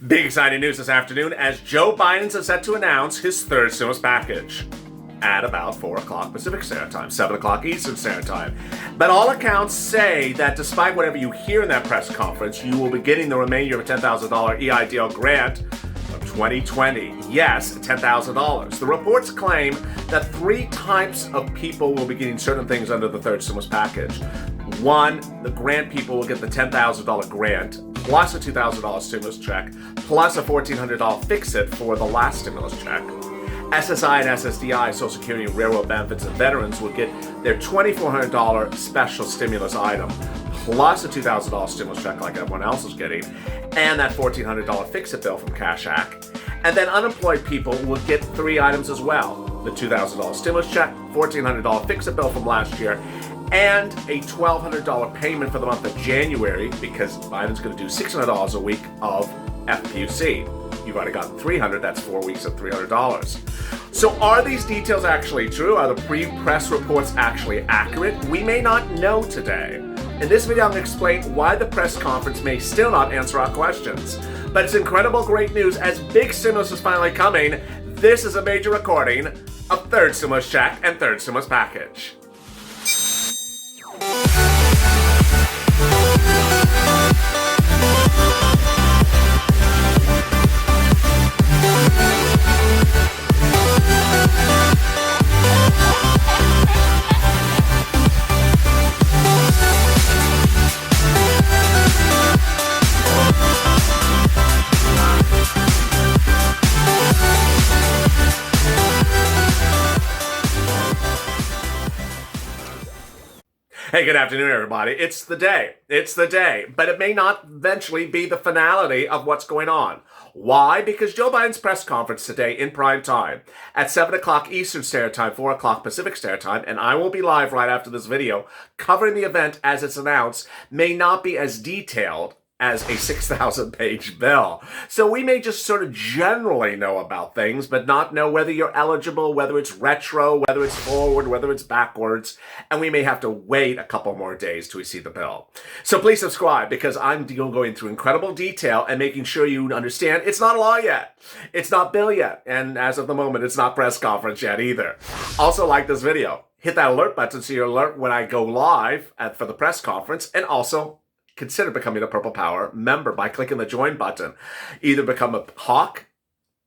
Big exciting news this afternoon as Joe Biden's set to announce his third stimulus package at about 4 o'clock Pacific Standard Time, 7 o'clock Eastern Standard Time. But all accounts say that despite whatever you hear in that press conference, you will be getting the remainder of a $10,000 EIDL grant of 2020. Yes, $10,000. The reports claim that 3 types of people will be getting certain things under the third stimulus package. One, the grant people will get the $10,000 grant, plus a $2,000 stimulus check, plus a $1,400 fix-it for the last stimulus check. SSI and SSDI, Social Security and Railroad benefits and veterans will get their $2,400 special stimulus item, plus a $2,000 stimulus check like everyone else is getting, and that $1,400 fix-it bill from Cash Act. And then unemployed people will get 3 items as well. The $2,000 stimulus check, $1,400 fix-it bill from last year, and a $1,200 payment for the month of January because Biden's going to do $600 a week of FPUC. You've already gotten $300, that's 4 weeks of $300. So are these details actually true? Are the pre-press reports actually accurate? We may not know today. In this video, I'm going to explain why the press conference may still not answer our questions. But it's incredible great news as big stimulus is finally coming. This is a major recording of third stimulus check and third stimulus package. Hey, good afternoon, everybody. It's the day. But it may not eventually be the finality of what's going on. Why? Because Joe Biden's press conference today in prime time at 7 o'clock Eastern Standard Time, 4 o'clock Pacific Standard Time, and I will be live right after this video covering the event as it's announced, may not be as detailed as a 6,000-page bill. So we may just sort of generally know about things, but not know whether you're eligible, whether it's retro, whether it's forward, whether it's backwards, and we may have to wait a couple more days till we see the bill. So please subscribe because I'm going through incredible detail and making sure you understand it's not law yet. It's not bill yet. And as of the moment, it's not press conference yet either. Also like this video. Hit that alert button so you're alert when I go live for the press conference, and also consider becoming a Purple Power member by clicking the join button. Either become a Hawk,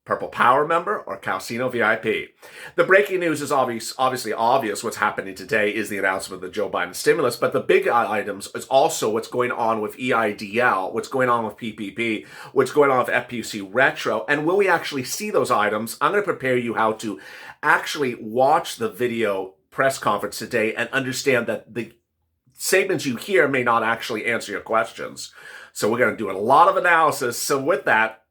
Purple Power member, or Calcino VIP. The breaking news is obviously obvious. What's happening today is the announcement of the Joe Biden stimulus, but the big items is also what's going on with EIDL, what's going on with PPP, what's going on with FPUC retro, and will we actually see those items? I'm going to prepare you how to actually watch the video press conference today and understand that the statements you hear may not actually answer your questions. So we're going to do a lot of analysis. So with that,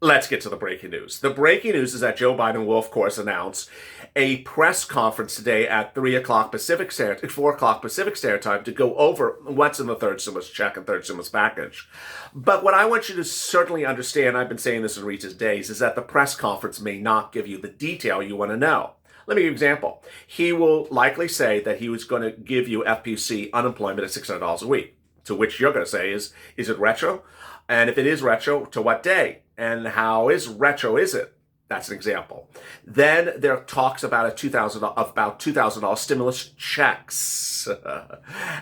let's get to the breaking news. The breaking news is that Joe Biden will, of course, announce a press conference today at 4 o'clock Pacific Standard Time to go over what's in the third stimulus check and third stimulus package. But what I want you to certainly understand, I've been saying this in recent days, is that the press conference may not give you the detail you want to know. Let me give you an example. He will likely say that he was going to give you FPUC unemployment at $600 a week, to which you're going to say is it retro? And if it is retro, to what day? And how retro is it? That's an example. Then there are talks about $2,000 stimulus checks.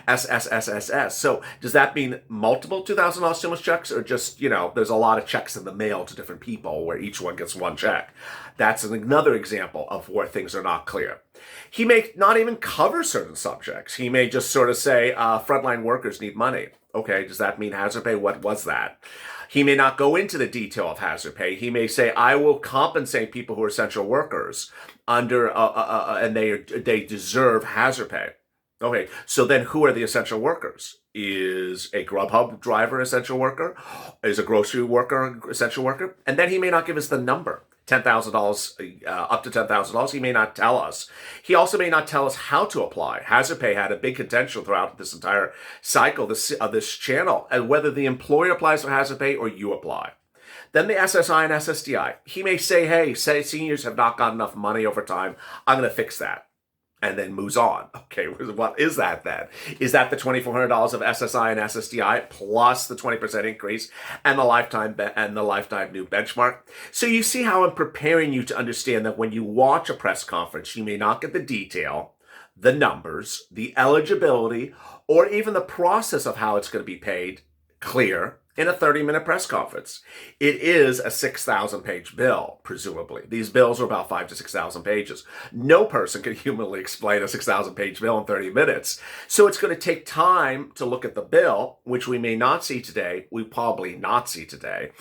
SSSSS. So does that mean multiple $2,000 stimulus checks, or just, there's a lot of checks in the mail to different people where each one gets one check? That's another example of where things are not clear. He may not even cover certain subjects. He may just sort of say, frontline workers need money. Okay, does that mean hazard pay? What was that? He may not go into the detail of hazard pay. He may say, I will compensate people who are essential workers under, and they deserve hazard pay. Okay, so then who are the essential workers? Is a Grubhub driver essential worker? Is a grocery worker essential worker? And then he may not give us the number. $10,000, up to $10,000, he may not tell us. He also may not tell us how to apply. Hazard pay had a big contention throughout this entire cycle of this channel, and whether the employer applies for hazard pay or you apply. Then the SSI and SSDI. He may say, hey, seniors have not got enough money over time. I'm going to fix that. and then moves on. Okay, what is that then? Is that the $2,400 of SSI and SSDI plus the 20% increase and the lifetime new benchmark? So you see how I'm preparing you to understand that when you watch a press conference, you may not get the detail, the numbers, the eligibility, or even the process of how it's going to be paid clear in a 30-minute press conference. It is a 6,000-page bill, presumably. These bills are about 5,000 to 6,000 pages. No person can humanly explain a 6,000-page bill in 30 minutes. So it's going to take time to look at the bill, which we may not see today, we probably not see today,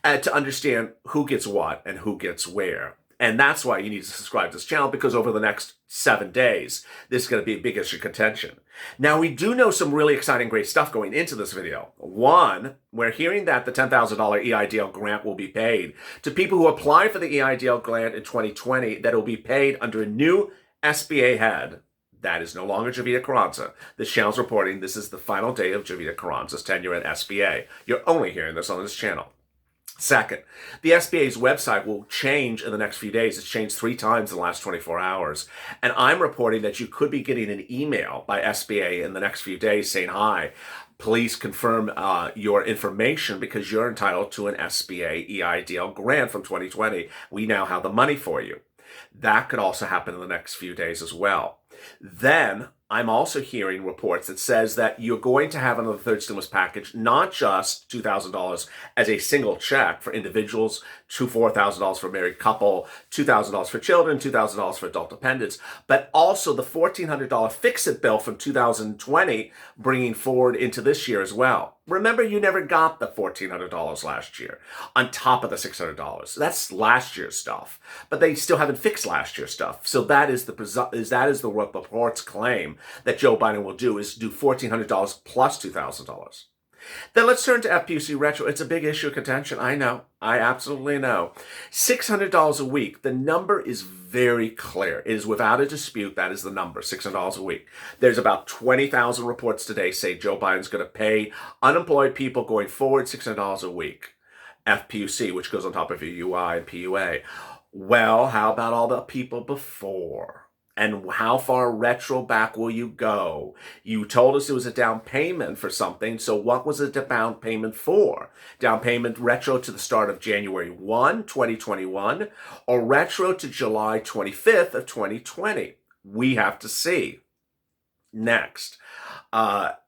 to understand who gets what and who gets where. And that's why you need to subscribe to this channel, because over the next 7 days, this is going to be a big issue of contention. Now, we do know some really exciting, great stuff going into this video. One, we're hearing that the $10,000 EIDL grant will be paid to people who apply for the EIDL grant in 2020, that will be paid under a new SBA head. That is no longer Javita Carranza. This channel's reporting this is the final day of Javita Carranza's tenure at SBA. You're only hearing this on this channel. Second, the SBA's website will change in the next few days. It's changed 3 times in the last 24 hours. And I'm reporting that you could be getting an email by SBA in the next few days saying, hi, please confirm your information because you're entitled to an SBA EIDL grant from 2020. We now have the money for you. That could also happen in the next few days as well. Then I'm also hearing reports that says that you're going to have another third stimulus package, not just $2,000 as a single check for individuals, $4,000 for a married couple, $2,000 for children, $2,000 for adult dependents, but also the $1,400 fix-it bill from 2020 bringing forward into this year as well. Remember, you never got the $1,400 last year on top of the $600. That's last year's stuff, but they still haven't fixed last year's stuff. So that is the report's claim that Joe Biden will do, is do $1,400 plus $2,000. Then let's turn to FPUC retro. It's a big issue of contention. I know. I absolutely know. $600 a week. The number is very clear. It is without a dispute. That is the number, $600 a week. There's about 20,000 reports today say Joe Biden's going to pay unemployed people going forward $600 a week. FPUC, which goes on top of your UI and PUA. Well, how about all the people before? And how far retro back will you go? You told us it was a down payment for something, so what was it a down payment for? Down payment retro to the start of January 1, 2021, or retro to July 25th of 2020? We have to see. Next.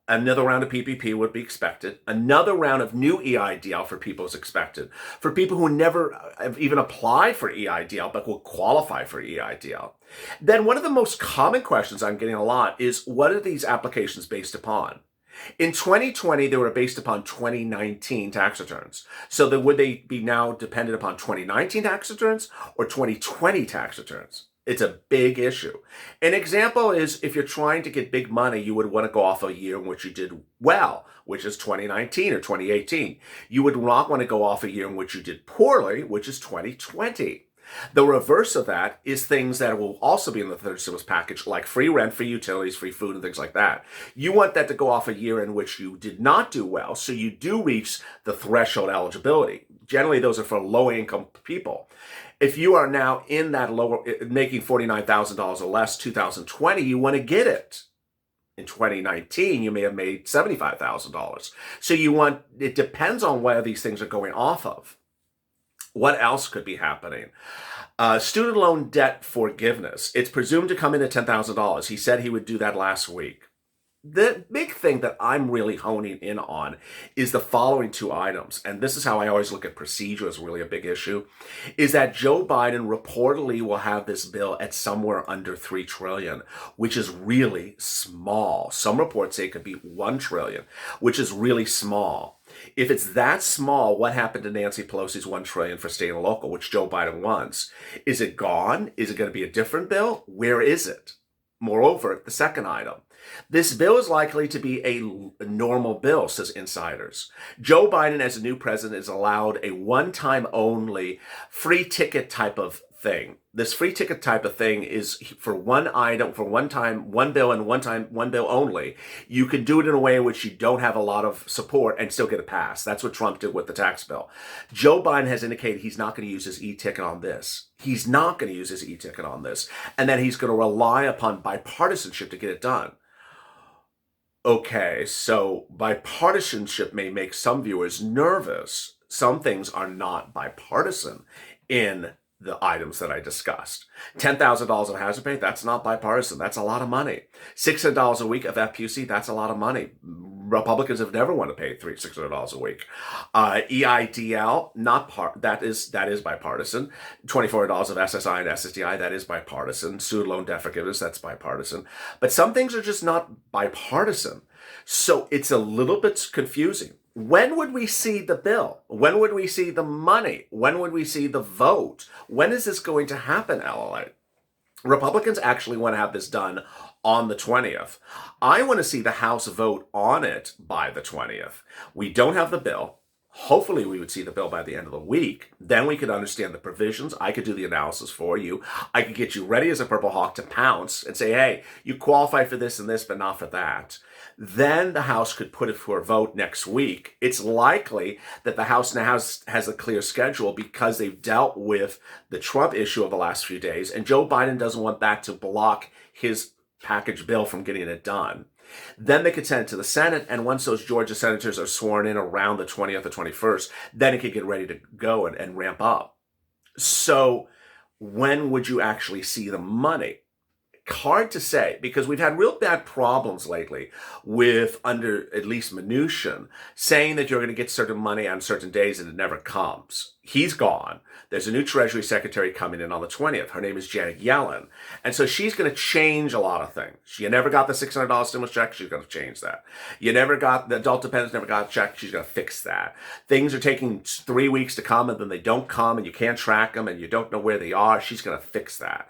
Another round of PPP would be expected. Another round of new EIDL for people is expected. For people who never have even applied for EIDL but will qualify for EIDL. Then one of the most common questions I'm getting a lot is, what are these applications based upon? In 2020, they were based upon 2019 tax returns. So would they be now dependent upon 2019 tax returns or 2020 tax returns? It's a big issue. An example is, if you're trying to get big money, you would want to go off a year in which you did well, which is 2019 or 2018. You would not want to go off a year in which you did poorly, which is 2020. The reverse of that is things that will also be in the third stimulus package, like free rent, free utilities, free food, and things like that. You want that to go off a year in which you did not do well, so you do reach the threshold eligibility. Generally, those are for low-income people. If you are now in that lower, making $49,000 or less, 2020, you want to get it. In 2019, you may have made $75,000. So it depends on where these things are going off of. What else could be happening? Student loan debt forgiveness. It's presumed to come in at $10,000. He said he would do that last week. The big thing that I'm really honing in on is the following 2 items, and this is how I always look at procedure as really a big issue, is that Joe Biden reportedly will have this bill at somewhere under $3 trillion, which is really small. Some reports say it could be $1 trillion, which is really small. If it's that small, what happened to Nancy Pelosi's $1 trillion for state and local, which Joe Biden wants? Is it gone? Is it going to be a different bill? Where is it? Moreover, the second item, this bill is likely to be a normal bill, says insiders. Joe Biden, as a new president, is allowed a one-time only free ticket type of thing. This free ticket type of thing is for one item, for one time, one bill, and one bill only. You can do it in a way in which you don't have a lot of support and still get a pass. That's what Trump did with the tax bill. Joe Biden has indicated he's not going to use his e-ticket on this. He's not going to use his e-ticket on this. And then he's going to rely upon bipartisanship to get it done. Okay, so bipartisanship may make some viewers nervous. Some things are not bipartisan in the items that I discussed. $10,000 of hazard pay, that's not bipartisan. That's a lot of money. $600 a week of FPUC, that's a lot of money. Republicans have never wanted to pay $600 a week. EIDL, that is bipartisan. $24 of SSI and SSDI, that is bipartisan. Student loan debt forgiveness, that's bipartisan. But some things are just not bipartisan. So it's a little bit confusing. When would we see the bill? When would we see the money? When would we see the vote? When is this going to happen, LALATE? Republicans actually want to have this done on the 20th. I want to see the House vote on it by the 20th. We don't have the bill. Hopefully we would see the bill by the end of the week. Then we could understand the provisions. I could do the analysis for you. I could get you ready as a Purple Hawk to pounce and say, hey, you qualify for this and this, but not for that. Then the House could put it for a vote next week. It's likely that the House now has a clear schedule because they've dealt with the Trump issue of the last few days, and Joe Biden doesn't want that to block his package bill from getting it done. Then they could send it to the Senate, and once those Georgia senators are sworn in around the 20th or 21st, then it could get ready to go and ramp up. So when would you actually see the money? Hard to say, because we've had real bad problems lately with, under at least Mnuchin, saying that you're going to get certain money on certain days and it never comes. He's gone. There's a new Treasury Secretary coming in on the 20th. Her name is Janet Yellen. And so she's going to change a lot of things. You never got the $600 stimulus check, she's going to change that. You never got, the adult dependents never got a check, she's going to fix that. Things are taking 3 weeks to come and then they don't come and you can't track them and you don't know where they are. She's going to fix that.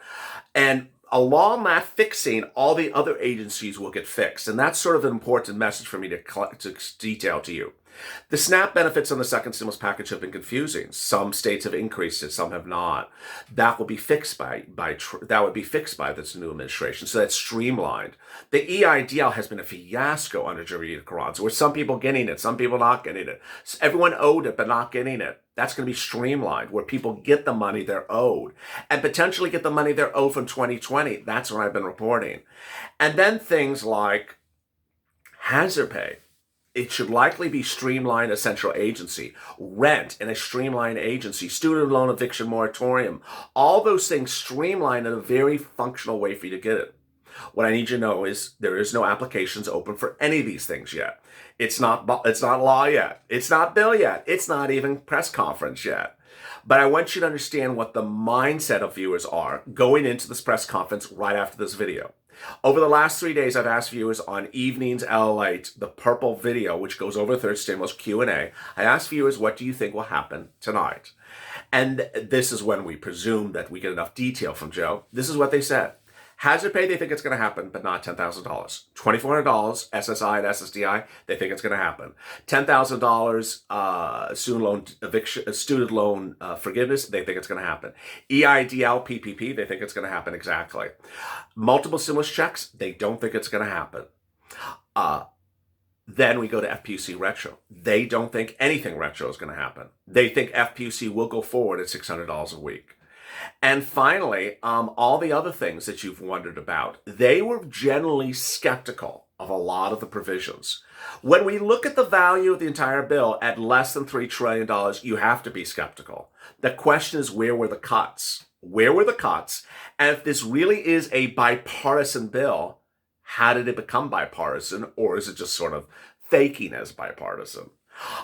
And along that fixing, all the other agencies will get fixed. And that's sort of an important message for me to detail to you. The SNAP benefits on the second stimulus package have been confusing. Some states have increased it, some have not. That will be fixed by this new administration. So that's streamlined. The EIDL has been a fiasco under Jared Carranza, where some people getting it, some people not getting it. Everyone owed it, but not getting it. That's going to be streamlined, where people get the money they're owed and potentially get the money they're owed from 2020. That's what I've been reporting. And then things like hazard pay. It should likely be streamlined, a central agency. Rent in a streamlined agency. Student loan eviction moratorium. All those things streamlined in a very functional way for you to get it. What I need you to know is there is no applications open for any of these things yet. It's not law yet. It's not bill yet. It's not even press conference yet. But I want you to understand what the mindset of viewers are going into this press conference right after this video. Over the last 3 days, I've asked viewers on Evenings LALATE, the purple video, which goes over third stimulus Q&A. I asked viewers, what do you think will happen tonight? And this is when we presume that we get enough detail from Joe. This is what they said. Hazard pay, they think it's going to happen, but not $10,000. $2,400 SSI and SSDI, they think it's going to happen. $10,000 student loan forgiveness, they think it's going to happen. EIDL PPP, they think it's going to happen exactly. Multiple stimulus checks, they don't think it's going to happen. Then we go to FPUC retro. They don't think anything retro is going to happen. They think FPUC will go forward at $600 a week. And finally, all the other things that you've wondered about, they were generally skeptical of a lot of the provisions. When we look at the value of the entire bill at less than $3 trillion, you have to be skeptical. The question is, where were the cuts? Where were the cuts? And if this really is a bipartisan bill, how did it become bipartisan? Or is it just sort of faking as bipartisan?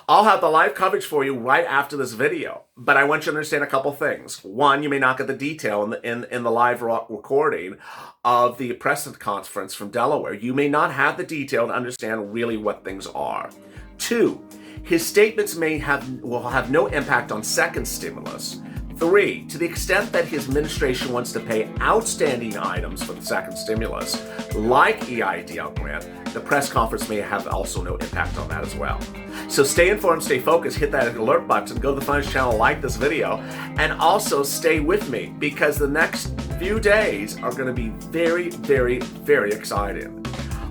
I'll have the live coverage for you right after this video, but I want you to understand a couple things. One, you may not get the detail in the live recording of the press conference from Delaware. You may not have the detail to understand really what things are. Two, his statements will have no impact on second stimulus. Three, to the extent that his administration wants to pay outstanding items for the second stimulus, like EIDL grant, the press conference may have also no impact on that as well. So stay informed, stay focused, hit that alert button, go to the Finance channel, like this video, and also stay with me because the next few days are going to be very, very, very exciting.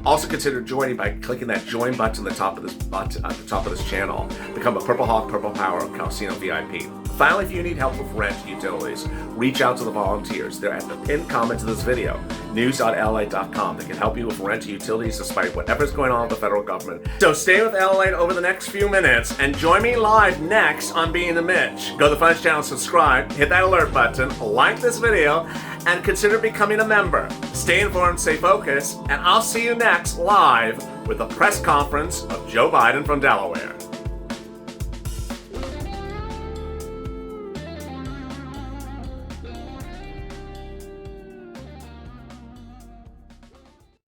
Also consider joining by clicking that join button at the top of this channel. Become a Purple Hawk, Purple Power Casino VIP. Finally, if you need help with rent utilities, reach out to the volunteers. They're at the pinned comment to this video, news.lalate.com. They can help you with rent utilities despite whatever's going on with the federal government. So stay with LALATE over the next few minutes and join me live next on Being the Mitch. Go to the Finance channel, subscribe, hit that alert button, like this video, and consider becoming a member. Stay informed, stay focused, and I'll see you next live with the press conference of Joe Biden from Delaware.